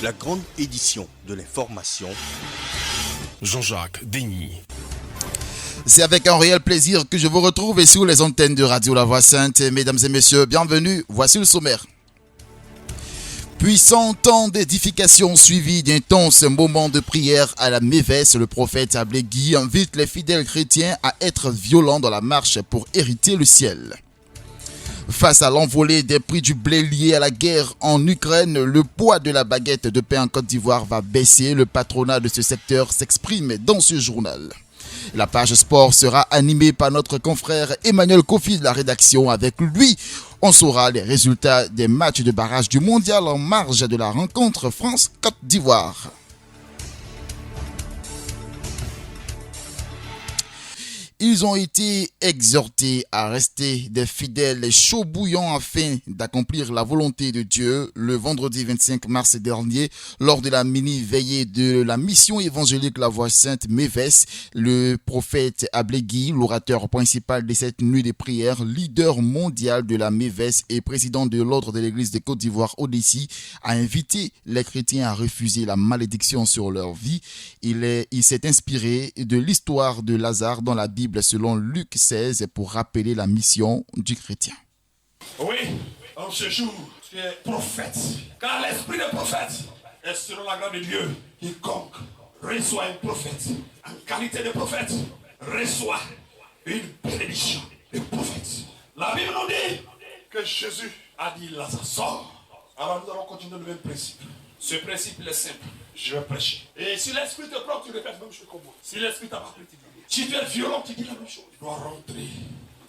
La grande édition de l'information. Jean-Jacques Denis. C'est avec un réel plaisir que je vous retrouve sur les antennes de Radio La Voix Sainte. Mesdames et messieurs, bienvenue. Voici le sommaire. Puissant temps d'édification suivi d'intenses moments de prière à la Mévès, le prophète Ablégui invite les fidèles chrétiens à être violents dans la marche pour hériter le ciel. Face à l'envolée des prix du blé lié à la guerre en Ukraine, le poids de la baguette de pain en Côte d'Ivoire va baisser. Le patronat de ce secteur s'exprime dans ce journal. La page sport sera animée par notre confrère Emmanuel Kofi de la rédaction. Avec lui, on saura les résultats des matchs de barrage du mondial en marge de la rencontre France-Côte d'Ivoire. Ils ont été exhortés à rester des fidèles chauds bouillants afin d'accomplir la volonté de Dieu le vendredi 25 mars dernier lors de la mini-veillée de la mission évangélique La Voix Sainte Mévès. Le prophète Ablégui, l'orateur principal de cette nuit de prière, leader mondial de la Mévès et président de l'ordre de l'église de Côte d'Ivoire Odessi, a invité les chrétiens à refuser la malédiction sur leur vie. Il s'est inspiré de l'histoire de Lazare dans la Bible selon Luc 16 pour rappeler la mission du chrétien. Oui, en ce jour, tu es prophète. Car l'esprit de prophète est selon la grâce de Dieu. Quiconque reçoit un prophète, en qualité de prophète, reçoit une bénédiction de prophète. La Bible nous dit que Jésus a dit Lazare, sors. Alors nous allons continuer le même principe. Ce principe est simple. Je vais prêcher. Et si l'esprit te prend, tu répètes même chose comme moi. Si l'esprit t'a pas pris, tu dis. Si tu es violent, tu dis la même chose. Tu dois rentrer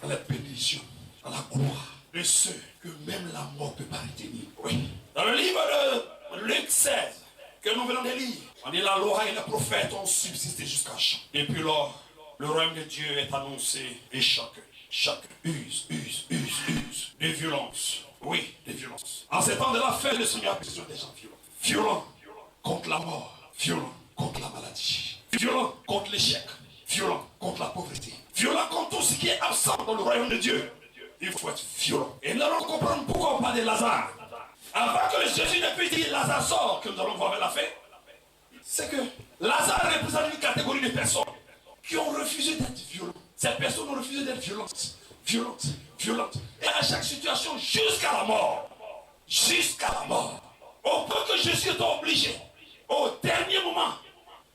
dans la bénédiction, dans la gloire de ceux que même la mort ne peut pas retenir. Oui. Dans le livre de Luc 16, que nous venons de lire, on dit la loi et les prophètes ont subsisté jusqu'à Jean. Depuis lors, le royaume de Dieu est annoncé et chacun use de violence. Oui, de violence. En ces temps de la fin, le Seigneur a besoin des gens violents. Violents contre la mort, violents contre la maladie, violents contre l'échec, violent contre la pauvreté, violent contre tout ce qui est absent dans le royaume de Dieu. Il faut être violent. Et nous allons comprendre pourquoi on parle de Lazare. Avant que Jésus ne puisse dire Lazare sort, que nous allons voir vers la fin, c'est que Lazare représente une catégorie de personnes qui ont refusé d'être violentes. Ces personnes ont refusé d'être violentes. Et à chaque situation, jusqu'à la mort. Jusqu'à la mort. Au point que Jésus est obligé, au dernier moment,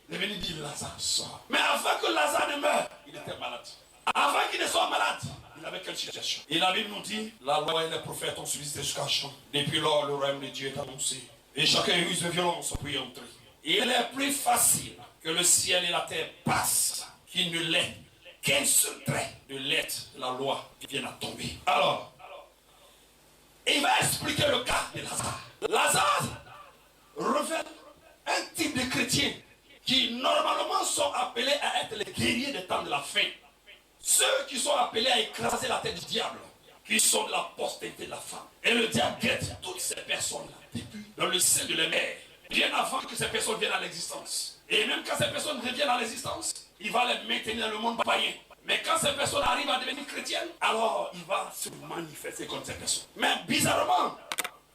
de venir dire Lazare sort. Mais avant que Lazare ne meure, il était malade. Avant qu'il ne soit malade, il avait quelle situation? Et la Bible nous dit, la loi et les prophètes ont subsisté jusqu'à Jean. Depuis lors, le royaume de Dieu est annoncé. Et chacun use de violence pour y entrer. Et il est plus facile que le ciel et la terre passent qu'il ne l'est qu'un seul trait de lettre de la loi qui vient à tomber. Alors, il va expliquer le cas de Lazare. Lazare révèle un type de chrétien qui normalement sont appelés à être les guerriers des temps de la fin. Ceux qui sont appelés à écraser la tête du diable, qui sont de la postérité de la femme. Et le diable guette toutes ces personnes-là, depuis dans le sein de la mère, bien avant que ces personnes viennent à l'existence. Et même quand ces personnes reviennent à l'existence, il va les maintenir dans le monde païen. Mais quand ces personnes arrivent à devenir chrétiennes, alors il va se manifester contre ces personnes. Mais bizarrement,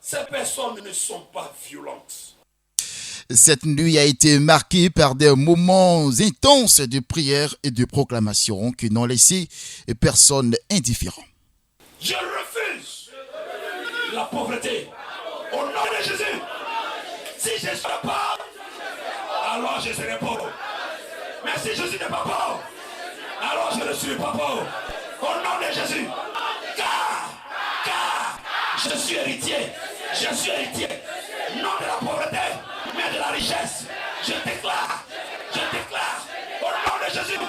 ces personnes ne sont pas violentes. Cette nuit a été marquée par des moments intenses de prière et de proclamation qui n'ont laissé personne indifférent. Je refuse la pauvreté au nom de Jésus. Si je suis pauvre, alors je serai pauvre. Mais si Jésus n'est pas pauvre, alors je ne suis pas pauvre. Au nom de Jésus. Car je suis héritier. Non de la pauvreté, mais de la richesse. Je déclare au nom de Jésus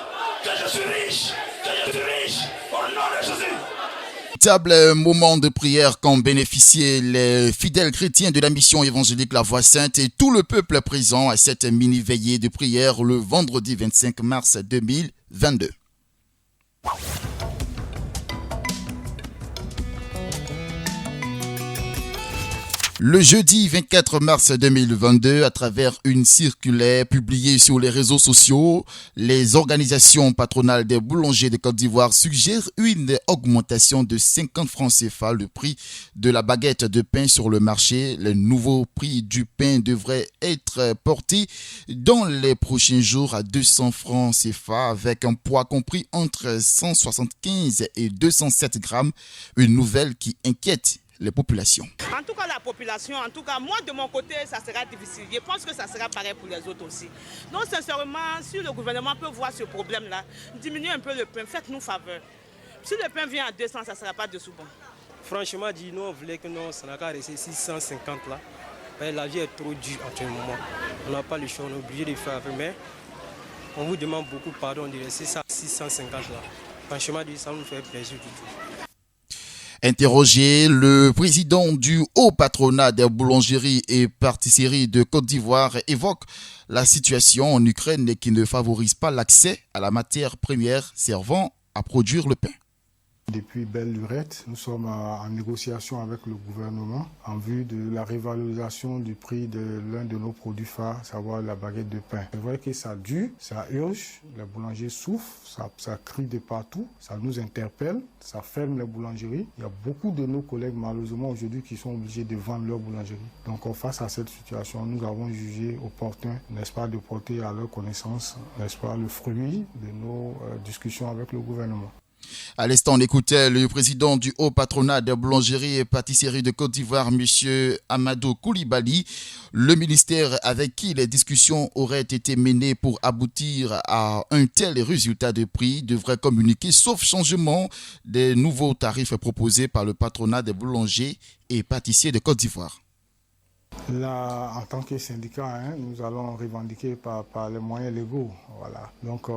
que je suis riche. Au nom de Jésus. Véritable moment de prière qu'ont bénéficié les fidèles chrétiens de la mission évangélique La Voix Sainte et tout le peuple présent à cette mini-veillée de prière le vendredi 25 mars 2022. Le jeudi 24 mars 2022, à travers une circulaire publiée sur les réseaux sociaux, les organisations patronales des boulangers de Côte d'Ivoire suggèrent une augmentation de 50 francs CFA, le prix de la baguette de pain sur le marché. Le nouveau prix du pain devrait être porté dans les prochains jours à 200 francs CFA avec un poids compris entre 175 et 207 grammes, une nouvelle qui inquiète les populations. En tout cas, la population, moi de mon côté, ça sera difficile. Je pense que ça sera pareil pour les autres aussi. Donc, sincèrement, si le gouvernement peut voir ce problème-là, diminuer un peu le pain, faites-nous faveur. Si le pain vient à 200, ça ne sera pas dessous bon. Franchement, nous, on voulait que non, ça n'a qu'à rester 650 là. La vie est trop dure actuellement. On n'a pas le choix, on est obligé de faire avec. Mais on vous demande beaucoup pardon de laisser ça 650 là. Franchement, ça nous fait plaisir du tout. Interrogé, le président du haut patronat des boulangeries et pâtisseries de Côte d'Ivoire évoque la situation en Ukraine qui ne favorise pas l'accès à la matière première servant à produire le pain. Depuis belle lurette, nous sommes en négociation avec le gouvernement en vue de la révalorisation du prix de l'un de nos produits phares, à savoir la baguette de pain. C'est vrai que ça dure, ça urge, les boulangers souffrent, ça crie de partout, ça nous interpelle, ça ferme les boulangeries. Il y a beaucoup de nos collègues malheureusement aujourd'hui qui sont obligés de vendre leur boulangerie. Donc face à cette situation, nous avons jugé opportun, n'est-ce pas, de porter à leur connaissance, n'est-ce pas, le fruit de nos discussions avec le gouvernement. À l'instant, on écoutait le président du haut patronat des boulangeries et pâtisseries de Côte d'Ivoire, M. Amadou Koulibaly. Le ministère avec qui les discussions auraient été menées pour aboutir à un tel résultat de prix devrait communiquer, sauf changement, des nouveaux tarifs proposés par le patronat des boulangers et pâtissiers de Côte d'Ivoire. Là, en tant que syndicat, nous allons revendiquer par les moyens légaux. Voilà. Donc,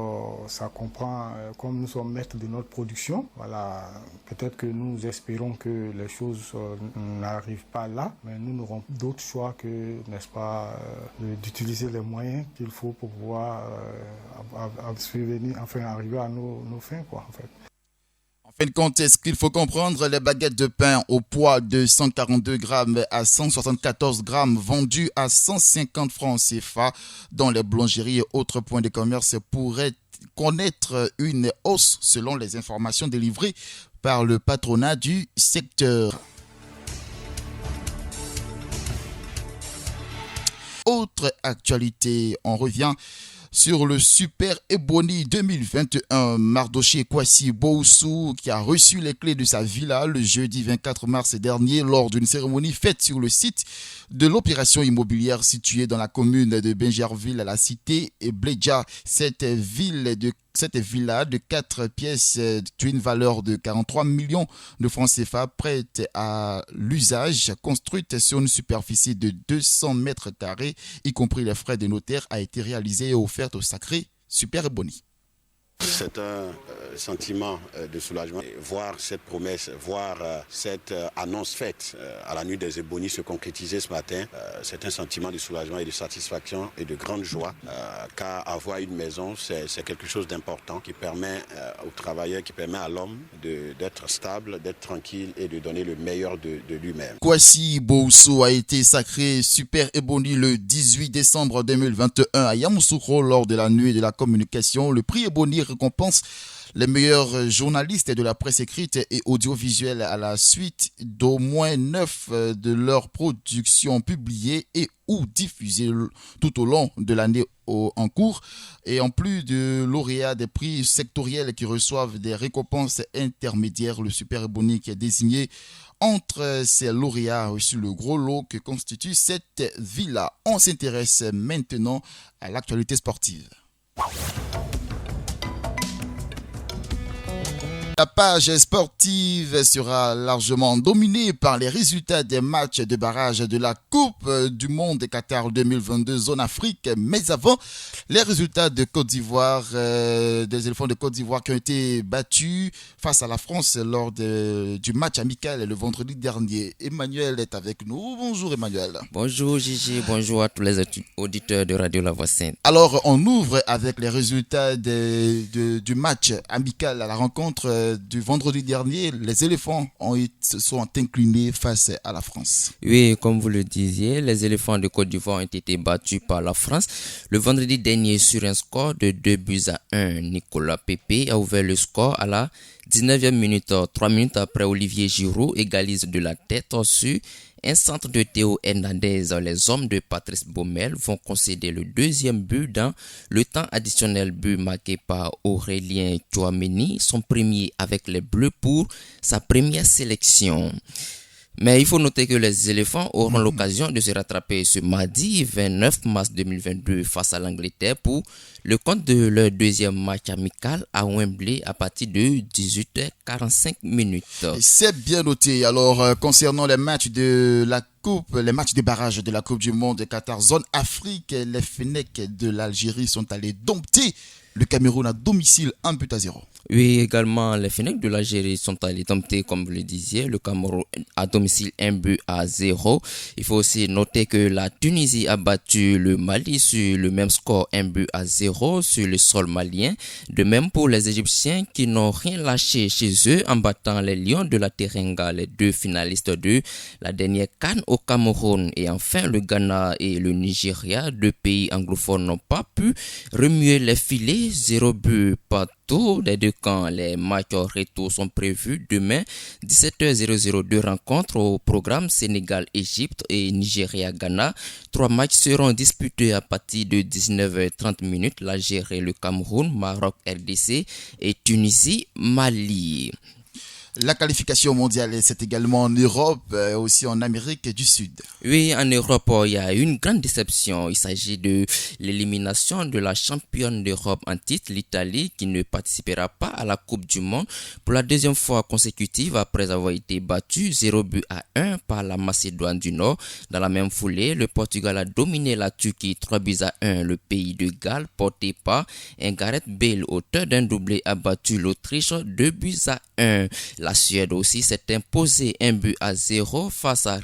ça comprend, comme nous sommes maîtres de notre production, voilà, peut-être que nous espérons que les choses n'arrivent pas là, mais nous n'aurons d'autre choix que, n'est-ce pas, d'utiliser les moyens qu'il faut pour pouvoir arriver à nos fins, quoi, en fait. En fin de compte, est-ce qu'il faut comprendre les baguettes de pain au poids de 142 grammes à 174 grammes vendues à 150 francs CFA dans les boulangeries et autres points de commerce pourraient connaître une hausse selon les informations délivrées par le patronat du secteur. Autre actualité, on revient sur le Super Ebony 2021, Mardoché Kwasi Boussou, qui a reçu les clés de sa villa le jeudi 24 mars dernier lors d'une cérémonie faite sur le site de l'opération immobilière située dans la commune de Benjerville à la cité Blédja. Cette villa de 4 pièces d'une valeur de 43 millions de francs CFA prête à l'usage, construite sur une superficie de 200 mètres carrés, y compris les frais de notaire, a été réalisée et offerte au sacré Super Ebony. C'est un sentiment de soulagement. Voir cette promesse, voir cette annonce faite à la nuit des Ebonies se concrétiser ce matin, c'est un sentiment de soulagement et de satisfaction et de grande joie. Car avoir une maison, c'est quelque chose d'important qui permet aux travailleurs, qui permet à l'homme d'être stable, d'être tranquille et de donner le meilleur de lui-même. Kwasi Boussou a été sacré Super Ebony le 18 décembre 2021 à Yamoussoukro lors de la nuit de la communication. Le prix Ebony récompense les meilleurs journalistes de la presse écrite et audiovisuelle à la suite d'au moins 9 de leurs productions publiées et ou diffusées tout au long de l'année en cours. Et en plus de lauréats des prix sectoriels qui reçoivent des récompenses intermédiaires, le Super Ebony qui est désigné entre ces lauréats a reçu le gros lot que constitue cette villa. On s'intéresse maintenant à l'actualité sportive. La page sportive sera largement dominée par les résultats des matchs de barrage de la Coupe du Monde Qatar 2022 Zone Afrique. Mais avant, les résultats de Côte d'Ivoire, des éléphants de Côte d'Ivoire qui ont été battus face à la France lors du match amical le vendredi dernier. Emmanuel est avec nous. Bonjour Emmanuel. Bonjour Gigi, bonjour à tous les auditeurs de Radio La Voix Sainte. Alors, on ouvre avec les résultats du match amical à la rencontre du vendredi dernier, les éléphants se sont inclinés face à la France. Oui, comme vous le disiez, les éléphants de Côte d'Ivoire ont été battus par la France le vendredi dernier sur un score de 2-1. Nicolas Pepe a ouvert le score à la 19e minute, 3 minutes après Olivier Giroud égalise de la tête sur un centre de Théo Hernandez. Les hommes de Patrice Baumel vont concéder le deuxième but dans le temps additionnel, but marqué par Aurélien Tchouameni, son premier avec les Bleus pour sa première sélection. Mais il faut noter que les éléphants auront l'occasion de se rattraper ce mardi 29 mars 2022 face à l'Angleterre pour le compte de leur deuxième match amical à Wembley à partir de 18h45 minutes. C'est bien noté. Alors, concernant les matchs de la Coupe, les matchs de barrage de la Coupe du Monde de Qatar, zone Afrique, les Fennecs de l'Algérie sont allés dompter le Cameroun à domicile 1-0. Oui, également, les Fennecs de l'Algérie sont allés dompter, comme vous le disiez, le Cameroun à domicile 1-0. Il faut aussi noter que la Tunisie a battu le Mali sur le même score 1-0 sur le sol malien. De même pour les Égyptiens qui n'ont rien lâché chez eux en battant les Lions de la Teranga, les deux finalistes de la dernière CAN au Cameroun. Et enfin, le Ghana et le Nigeria, deux pays anglophones, n'ont pas pu remuer les filets. 0 but partout des deux camps. Les matchs retour sont prévus demain 17h00. Deux rencontres au programme Sénégal-Égypte et Nigeria-Ghana. 3 matchs seront disputés à partir de 19h30. L'Algérie, le Cameroun, Maroc, RDC et Tunisie-Mali. La qualification mondiale, c'est également en Europe, aussi en Amérique du Sud. Oui, en Europe, il y a une grande déception. Il s'agit de l'élimination de la championne d'Europe en titre, l'Italie, qui ne participera pas à la Coupe du Monde pour la deuxième fois consécutive après avoir été battue 0-1 par la Macédoine du Nord. Dans la même foulée, le Portugal a dominé la Turquie 3-1. Le pays de Galles, porté par un Gareth Bale, auteur d'un doublé, a battu l'Autriche 2-1. La Suède aussi s'est imposée 1-0 face à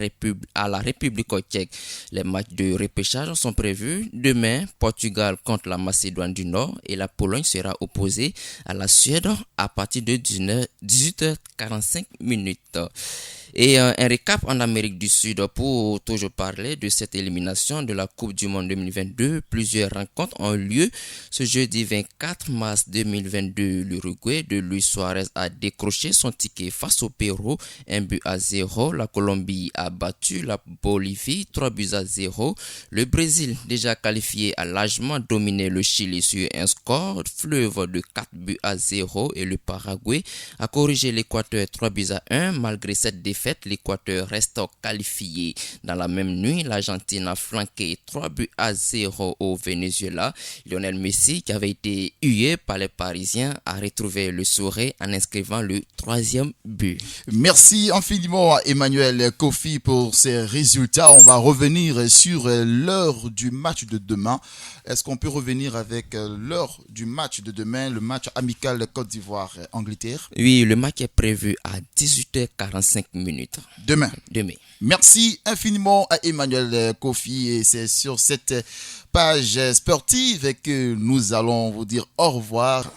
la République tchèque. Les matchs de repêchage sont prévus demain. Portugal contre la Macédoine du Nord et la Pologne sera opposée à la Suède à partir de 18h45 minutes. Et un récap en Amérique du Sud pour toujours parler de cette élimination de la Coupe du Monde 2022. Plusieurs rencontres ont lieu ce jeudi 24 mars 2022. L'Uruguay de Luis Suarez a décroché son ticket face au Pérou 1-0. La Colombie a battu la Bolivie 3-0. Le Brésil, déjà qualifié, a largement dominé le Chili sur un score fleuve de 4-0 et le Paraguay a corrigé l'Équateur 3-1. Malgré cette défaite, l'Équateur reste qualifié. Dans la même nuit, l'Argentine a flanqué 3-0 au Venezuela. Lionel Messi, qui avait été hué par les Parisiens, a retrouvé le sourire en inscrivant le 3e but. Merci infiniment à Emmanuel Kofi pour ces résultats. On va revenir sur l'heure du match de demain. Est-ce qu'on peut revenir avec l'heure du match de demain, le match amical Côte d'Ivoire-Angleterre? Oui, le match est prévu à 18h45 minutes. Demain. Merci infiniment à Emmanuel Kofi et c'est sur cette page sportive que nous allons vous dire au revoir.